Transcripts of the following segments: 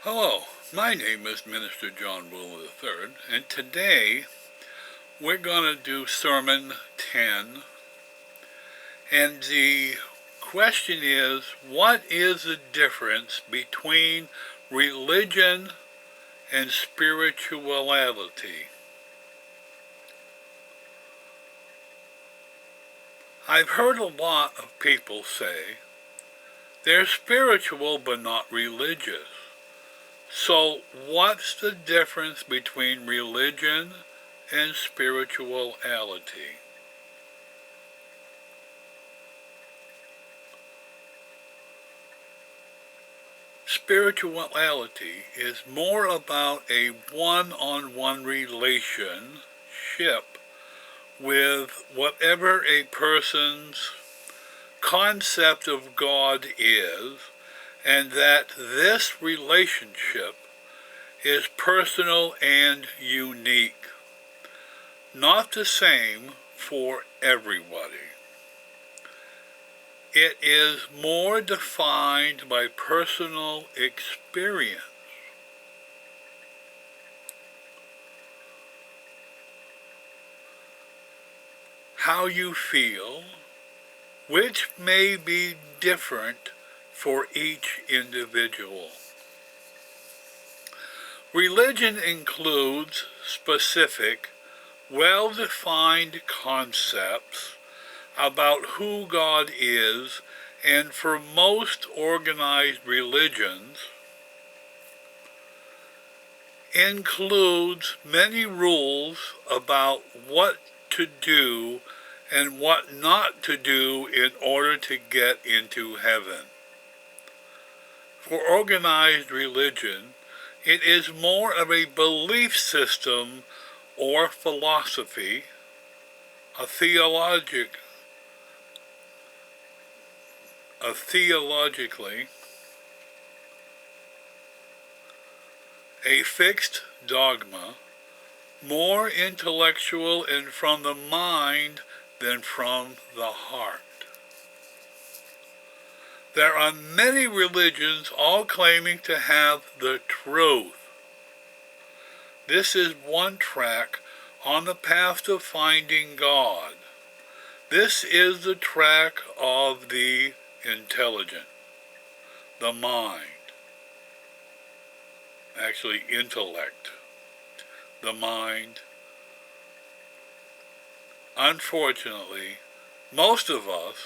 Hello, my name is Minister John Wooler III, and today we're going to do Sermon 10. And the question is, what is the difference between religion and spirituality? I've heard a lot of people say they're spiritual but not religious. So what's the difference between religion and spirituality? Spirituality is more about a one-on-one relationship with whatever a person's concept of God is, and that this relationship is personal and unique, not the same for everybody. It is more defined by personal experience. How you feel, which may be different for each individual. Religion includes specific, well-defined concepts about who God is, and for most organized religions, includes many rules about what to do and what not to do in order to get into heaven. For organized religion, it is more of a belief system or philosophy, theologically, a fixed dogma, more intellectual and from the mind than from the heart. There are many religions all claiming to have the truth. This is one track on the path to finding God. This is the track of the intelligent, the mind, actually intellect, the mind. Unfortunately, most of us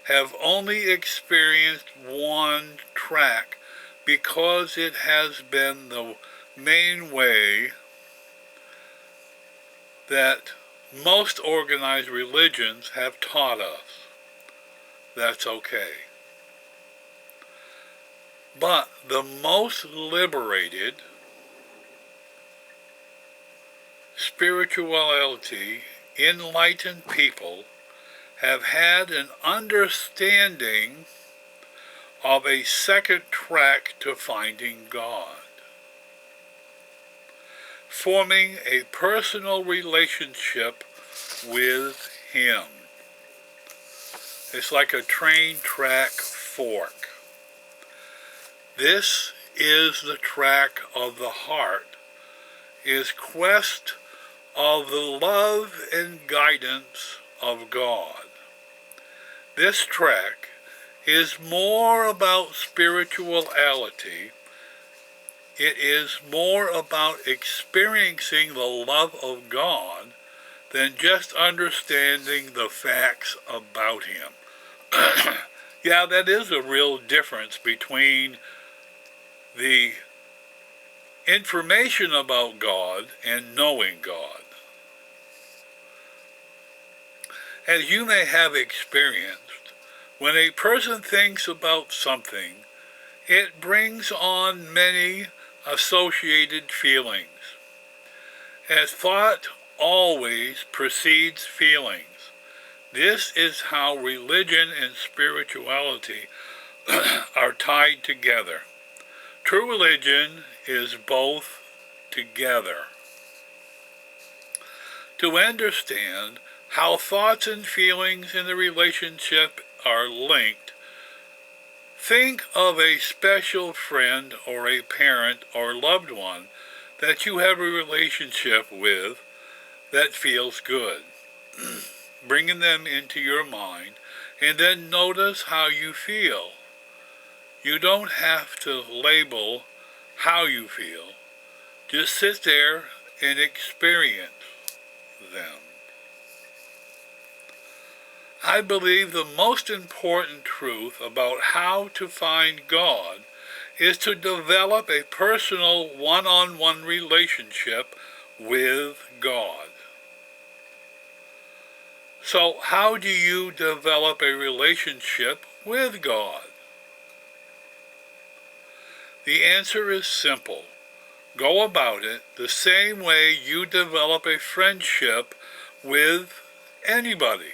have only experienced one track because it has been the main way that most organized religions have taught us. That's okay. But the most liberated spirituality, enlightened people have had an understanding of a second track to finding God, forming a personal relationship with Him. It's like a train track fork. This is the track of the heart, is quest of the love and guidance of God. This track is more about spirituality. It is more about experiencing the love of God than just understanding the facts about Him. Yeah, that is a real difference between the information about God and knowing God. As you may have experienced, when a person thinks about something, it brings on many associated feelings, as thought always precedes feelings. This is how religion and spirituality are tied together. True religion is both together. To understand how thoughts and feelings in the relationship are linked, Think of a special friend or a parent or loved one that you have a relationship with that feels good. Bringing them into your mind, and then notice how you feel. You don't have to label how you feel. Just sit there and experience them. I believe the most important truth about how to find God is to develop a personal one-on-one relationship with God. So how do you develop a relationship with God? The answer is simple. Go about it the same way you develop a friendship with anybody.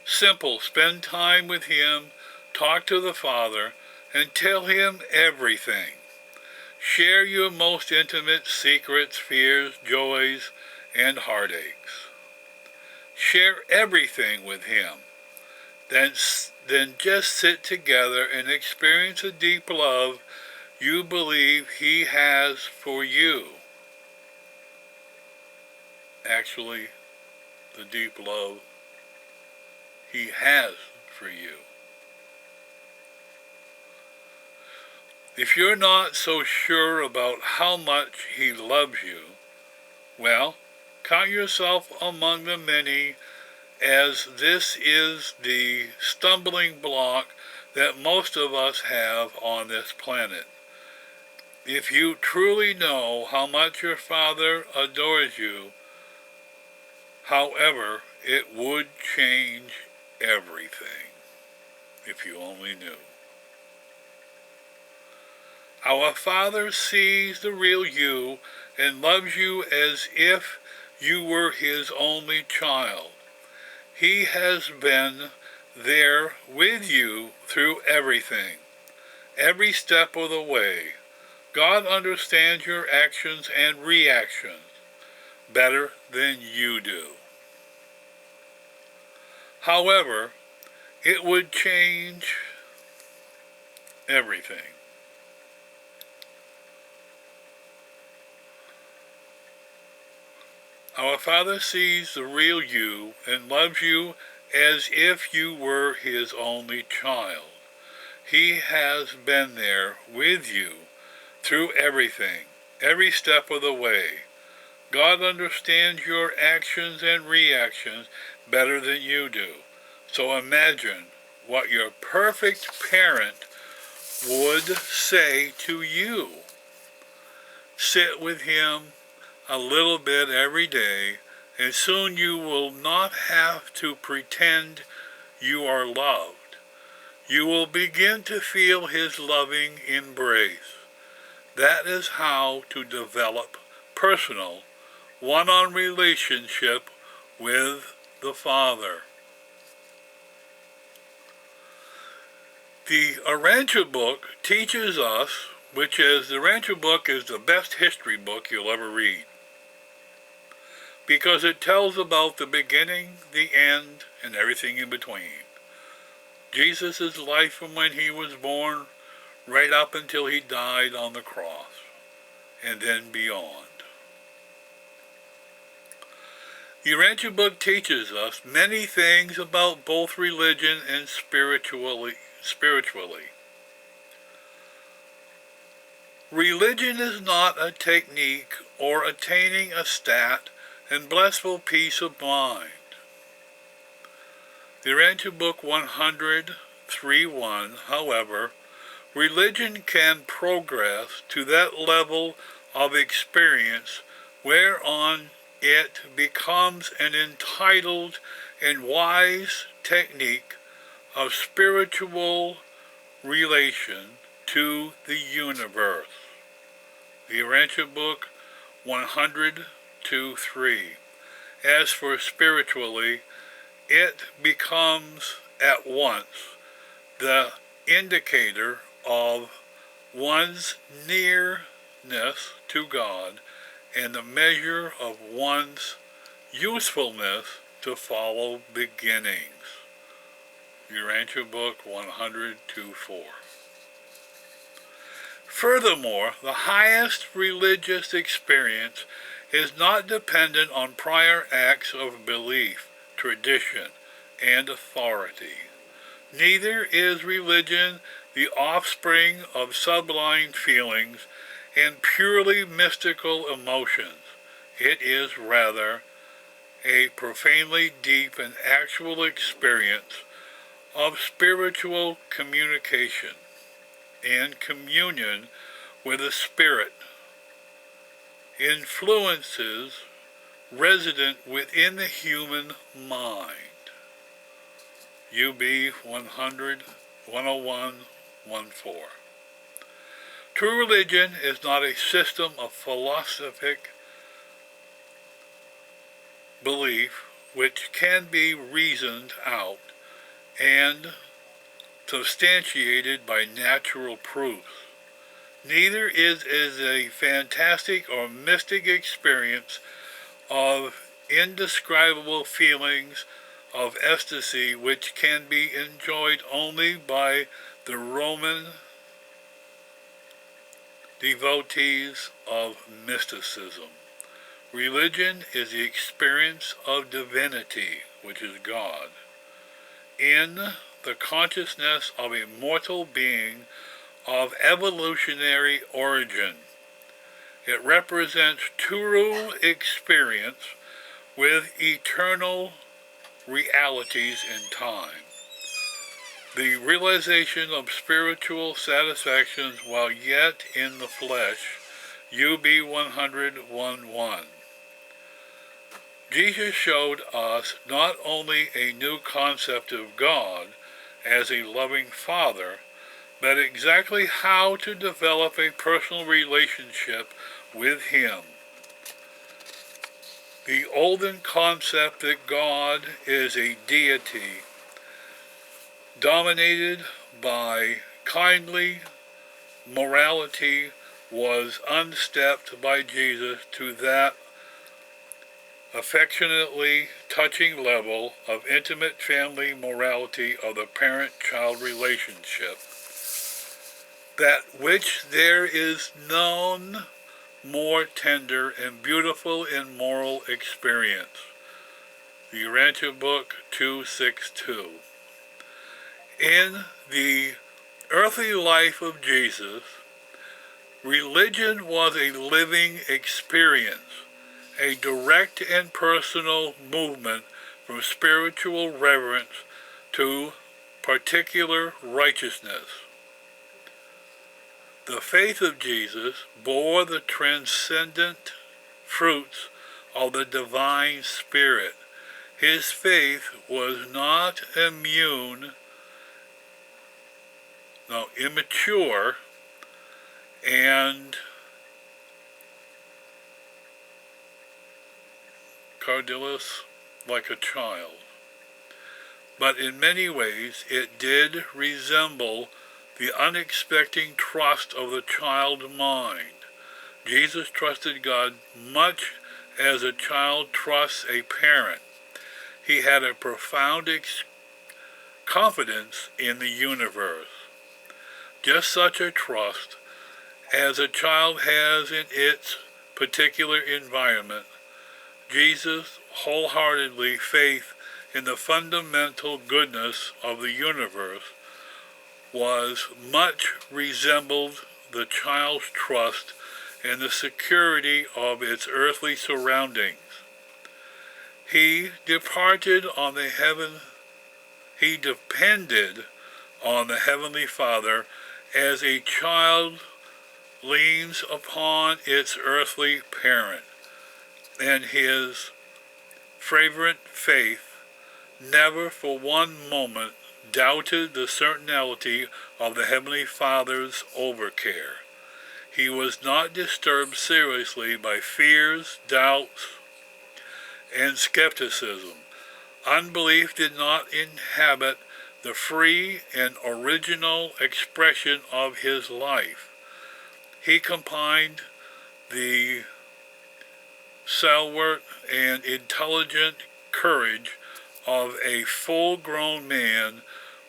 Simple. Spend time with Him, talk to the Father, and tell Him everything. Share your most intimate secrets, fears, joys, and heartaches. Share everything with Him. Then just sit together and experience a deep love you believe He has for you. Actually, the deep love He has for you. If you're not so sure about how much He loves you, well, count yourself among the many, as this is the stumbling block that most of us have on this planet. If you truly know how much your Father adores you, however, it would change everything if you only knew. Our Father sees the real you and loves you as if you were His only child. He has been there with you through everything, every step of the way. God understands your actions and reactions better than you do. However, it would change everything. Our Father sees the real you and loves you as if you were His only child. He has been there with you through everything, every step of the way. God understands your actions and reactions better than you do. So imagine what your perfect parent would say to you. Sit with Him a little bit every day, and soon you will not have to pretend you are loved. You will begin to feel His loving embrace. That is how to develop personal, one-on-one relationship with the Father. The Arancha book teaches us, which is, the Arancha book is the best history book you'll ever read, because it tells about the beginning, the end, and everything in between. Jesus' life from when He was born right up until He died on the cross, and then beyond. The Arancha book teaches us many things about both religion and spiritually. Religion is not a technique or attaining a stat and blissful peace of mind. The Arancha book 103:1, however, religion can progress to that level of experience whereon it becomes an entitled and wise technique of spiritual relation to the universe. The Arancha book 102:3. As for spiritually, it becomes at once the indicator of one's nearness to God and the measure of one's usefulness to follow beginnings. Urantia Book 102-4. Furthermore, the highest religious experience is not dependent on prior acts of belief, tradition, and authority. Neither is religion the offspring of sublime feelings and purely mystical emotions. It is rather a profoundly deep and actual experience of spiritual communication and communion with the Spirit, influences resident within the human mind. UB 100, 101-14. True religion is not a system of philosophic belief which can be reasoned out and substantiated by natural proofs. Neither is a fantastic or mystic experience of indescribable feelings of ecstasy which can be enjoyed only by the Roman devotees of mysticism. Religion is the experience of divinity, which is God, in the consciousness of a mortal being of evolutionary origin. It represents true experience with eternal realities in time. The realization of spiritual satisfactions while yet in the flesh. UB 100-1-1. Jesus showed us not only a new concept of God as a loving Father, but exactly how to develop a personal relationship with Him. The olden concept that God is a deity dominated by kindly morality was unstepped by Jesus to that affectionately touching level of intimate family morality of the parent-child relationship, that which there is none more tender and beautiful in moral experience. The Urantia Book 262. In the earthly life of Jesus, religion was a living experience, a direct and personal movement from spiritual reverence to particular righteousness. The faith of Jesus bore the transcendent fruits of the divine Spirit. His faith was not immature, and credulous like a child. But in many ways it did resemble the unexpected trust of the child mind. Jesus trusted God much as a child trusts a parent. He had a profound confidence in the universe. Just such a trust as a child has in its particular environment. Jesus' wholeheartedly faith in the fundamental goodness of the universe was much resembled the child's trust in the security of its earthly surroundings. He depended on the Heavenly Father as a child leans upon its earthly parent, and his fervent faith never for one moment doubted the certainty of the Heavenly Father's overcare. He was not disturbed seriously by fears, doubts, and skepticism. Unbelief did not inhabit the free and original expression of his life. He combined the stalwart and intelligent courage of a full-grown man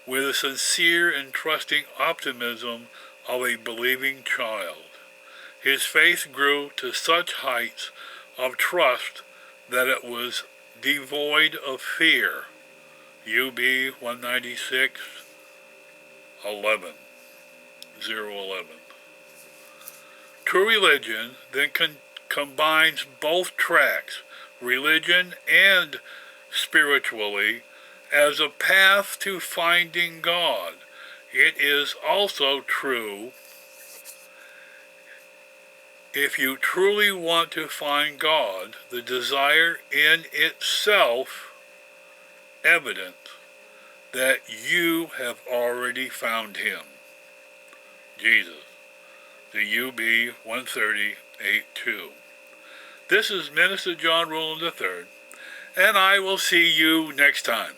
with the sincere and trusting optimism of a believing child. His faith grew to such heights of trust that it was devoid of fear. UB 196, 11, 011. True religion then combines both tracks, religion and spiritually, as a path to finding God. It is also true if you truly want to find God, the desire in itself evident that you have already found him. Jesus. The UB 130.8.2. This is Minister John Rowland III, and I will see you next time.